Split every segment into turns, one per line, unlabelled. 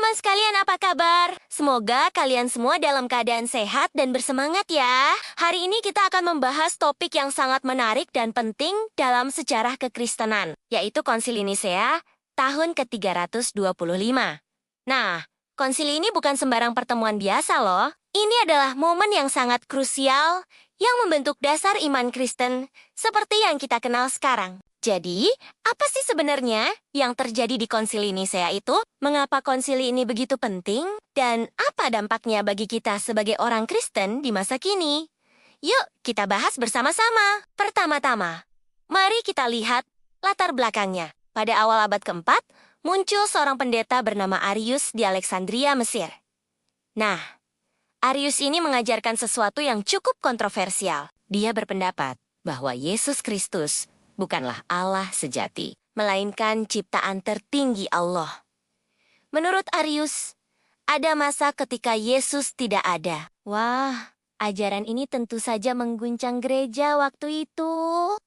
Teman-teman sekalian, apa kabar? Semoga kalian semua dalam keadaan sehat dan bersemangat ya. Hari ini kita akan membahas topik yang sangat menarik dan penting dalam sejarah kekristenan, yaitu Konsili Nisea tahun ke-325. Nah, konsili ini bukan sembarang pertemuan biasa loh. Ini adalah momen yang sangat krusial yang membentuk dasar iman Kristen seperti yang kita kenal sekarang. Jadi, apa sih sebenarnya yang terjadi di Konsili Nisea itu? Mengapa konsili ini begitu penting? Dan apa dampaknya bagi kita sebagai orang Kristen di masa kini? Yuk, kita bahas bersama-sama. Pertama-tama, mari kita lihat latar belakangnya. Pada awal abad keempat, muncul seorang pendeta bernama Arius di Alexandria, Mesir. Nah, Arius ini mengajarkan sesuatu yang cukup kontroversial. Dia berpendapat bahwa Yesus Kristus bukanlah Allah sejati, melainkan ciptaan tertinggi Allah. Menurut Arius, ada masa ketika Yesus tidak ada. Wah, ajaran ini tentu saja mengguncang gereja waktu itu.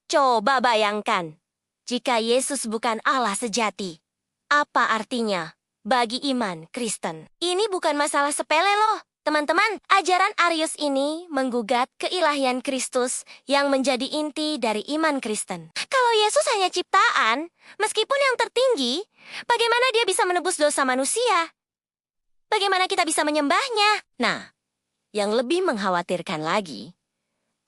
Coba bayangkan, jika Yesus bukan Allah sejati, apa artinya bagi iman Kristen? Ini bukan masalah sepele loh. Teman-teman, ajaran Arius ini menggugat keilahian Kristus yang menjadi inti dari iman Kristen. Kalau Yesus hanya ciptaan, meskipun yang tertinggi, bagaimana dia bisa menebus dosa manusia? Bagaimana kita bisa menyembahnya? Nah, yang lebih mengkhawatirkan lagi,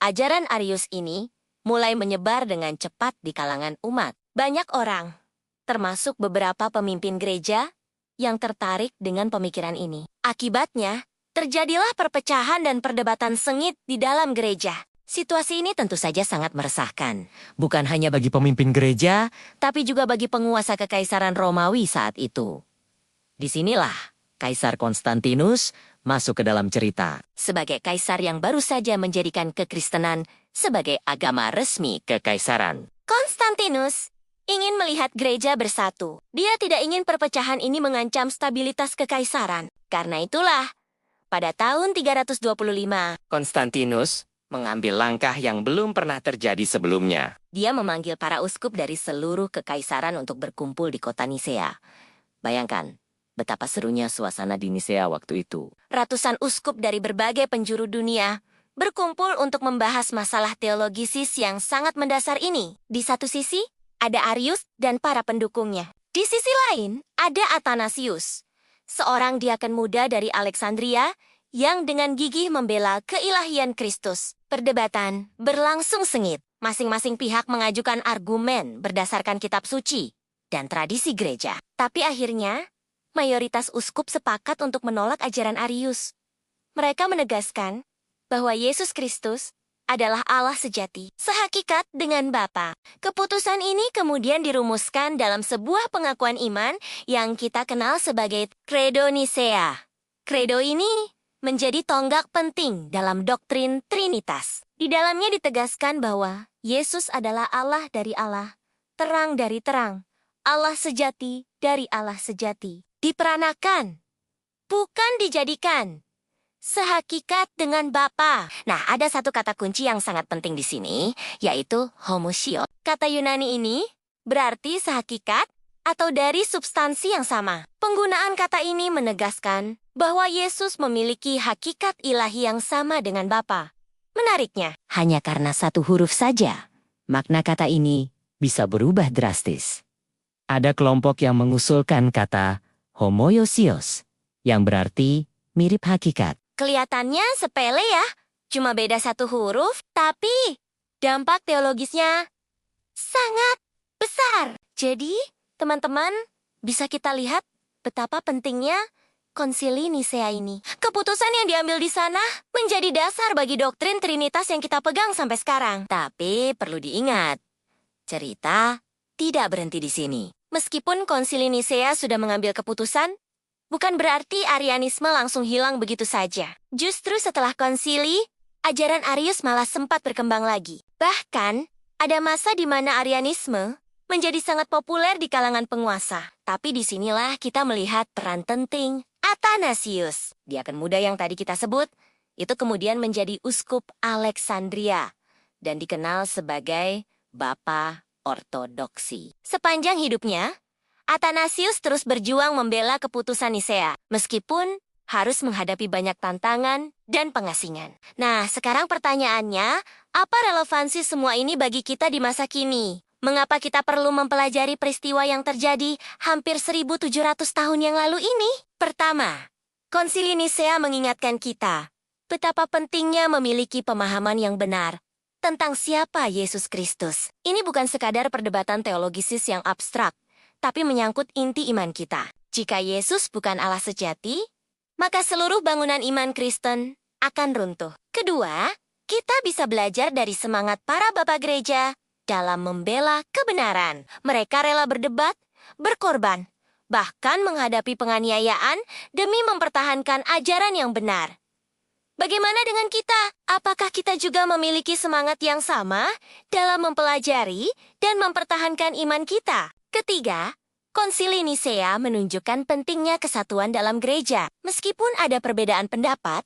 ajaran Arius ini mulai menyebar dengan cepat di kalangan umat. Banyak orang, termasuk beberapa pemimpin gereja, yang tertarik dengan pemikiran ini. Akibatnya, terjadilah perpecahan dan perdebatan sengit di dalam gereja. Situasi ini tentu saja sangat meresahkan. Bukan hanya bagi pemimpin gereja, tapi juga bagi penguasa kekaisaran Romawi saat itu. Disinilah Kaisar Konstantinus masuk ke dalam cerita. Sebagai kaisar yang baru saja menjadikan kekristenan sebagai agama resmi kekaisaran. Konstantinus ingin melihat gereja bersatu. Dia tidak ingin perpecahan ini mengancam stabilitas kekaisaran. Karena itulah, pada tahun 325, Konstantinus mengambil langkah yang belum pernah terjadi sebelumnya. Dia memanggil para uskup dari seluruh kekaisaran untuk berkumpul di kota Nisea. Bayangkan, betapa serunya suasana di Nisea waktu itu. Ratusan uskup dari berbagai penjuru dunia berkumpul untuk membahas masalah teologisis yang sangat mendasar ini. Di satu sisi, ada Arius dan para pendukungnya. Di sisi lain, ada Athanasius, seorang diaken muda dari Alexandria yang dengan gigih membela keilahian Kristus. Perdebatan berlangsung sengit. Masing-masing pihak mengajukan argumen berdasarkan kitab suci dan tradisi gereja. Tapi akhirnya, mayoritas uskup sepakat untuk menolak ajaran Arius. Mereka menegaskan bahwa Yesus Kristus adalah Allah sejati, sehakikat dengan Bapa. Keputusan ini kemudian dirumuskan dalam sebuah pengakuan iman yang kita kenal sebagai Credo Nisea. Credo ini menjadi tonggak penting dalam doktrin Trinitas. Di dalamnya ditegaskan bahwa Yesus adalah Allah dari Allah, terang dari terang, Allah sejati dari Allah sejati. Diperanakan, bukan dijadikan, sehakikat dengan Bapa. Nah, ada satu kata kunci yang sangat penting di sini, yaitu homousios. Kata Yunani ini berarti sehakikat atau dari substansi yang sama. Penggunaan kata ini menegaskan bahwa Yesus memiliki hakikat ilahi yang sama dengan Bapa. Menariknya, hanya karena satu huruf saja, makna kata ini bisa berubah drastis. Ada kelompok yang mengusulkan kata homoiousios, yang berarti mirip hakikat. Kelihatannya sepele ya, cuma beda satu huruf, tapi dampak teologisnya sangat besar. Jadi, teman-teman, bisa kita lihat betapa pentingnya Konsili Nisea ini. Keputusan yang diambil di sana menjadi dasar bagi doktrin Trinitas yang kita pegang sampai sekarang. Tapi perlu diingat, cerita tidak berhenti di sini. Meskipun Konsili Nisea sudah mengambil keputusan, bukan berarti Arianisme langsung hilang begitu saja. Justru setelah konsili, ajaran Arius malah sempat berkembang lagi. Bahkan, ada masa di mana Arianisme menjadi sangat populer di kalangan penguasa. Tapi disinilah kita melihat peran penting Athanasius. Diaken muda yang tadi kita sebut, itu kemudian menjadi uskup Alexandria dan dikenal sebagai Bapa Ortodoksi. Sepanjang hidupnya, Athanasius terus berjuang membela keputusan Nisea, meskipun harus menghadapi banyak tantangan dan pengasingan. Nah, sekarang pertanyaannya, apa relevansi semua ini bagi kita di masa kini? Mengapa kita perlu mempelajari peristiwa yang terjadi hampir 1.700 tahun yang lalu ini? Pertama, Konsili Nisea mengingatkan kita betapa pentingnya memiliki pemahaman yang benar tentang siapa Yesus Kristus. Ini bukan sekadar perdebatan teologisis yang abstrak, tapi menyangkut inti iman kita. Jika Yesus bukan Allah sejati, maka seluruh bangunan iman Kristen akan runtuh. Kedua, kita bisa belajar dari semangat para bapak gereja dalam membela kebenaran. Mereka rela berdebat, berkorban, bahkan menghadapi penganiayaan demi mempertahankan ajaran yang benar. Bagaimana dengan kita? Apakah kita juga memiliki semangat yang sama dalam mempelajari dan mempertahankan iman kita? Ketiga, Konsili Nisea menunjukkan pentingnya kesatuan dalam gereja. Meskipun ada perbedaan pendapat,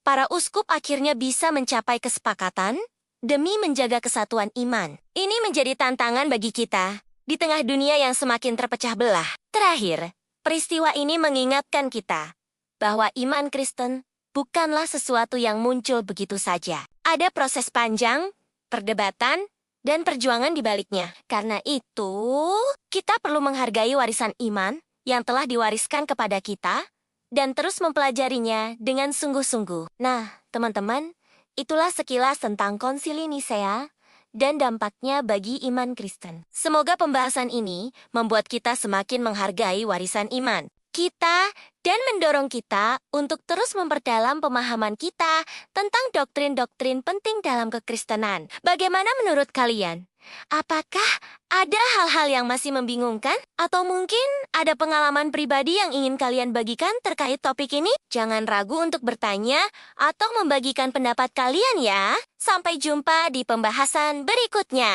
para uskup akhirnya bisa mencapai kesepakatan demi menjaga kesatuan iman. Ini menjadi tantangan bagi kita di tengah dunia yang semakin terpecah belah. Terakhir, peristiwa ini mengingatkan kita bahwa iman Kristen bukanlah sesuatu yang muncul begitu saja. Ada proses panjang, perdebatan, dan perjuangan di baliknya. Karena itu, kita perlu menghargai warisan iman yang telah diwariskan kepada kita dan terus mempelajarinya dengan sungguh-sungguh. Nah, teman-teman, itulah sekilas tentang Konsili Nisea dan dampaknya bagi iman Kristen. Semoga pembahasan ini membuat kita semakin menghargai warisan iman kita dan mendorong kita untuk terus memperdalam pemahaman kita tentang doktrin-doktrin penting dalam kekristenan. Bagaimana menurut kalian? Apakah ada hal-hal yang masih membingungkan? Atau mungkin ada pengalaman pribadi yang ingin kalian bagikan terkait topik ini? Jangan ragu untuk bertanya atau membagikan pendapat kalian ya. Sampai jumpa di pembahasan berikutnya.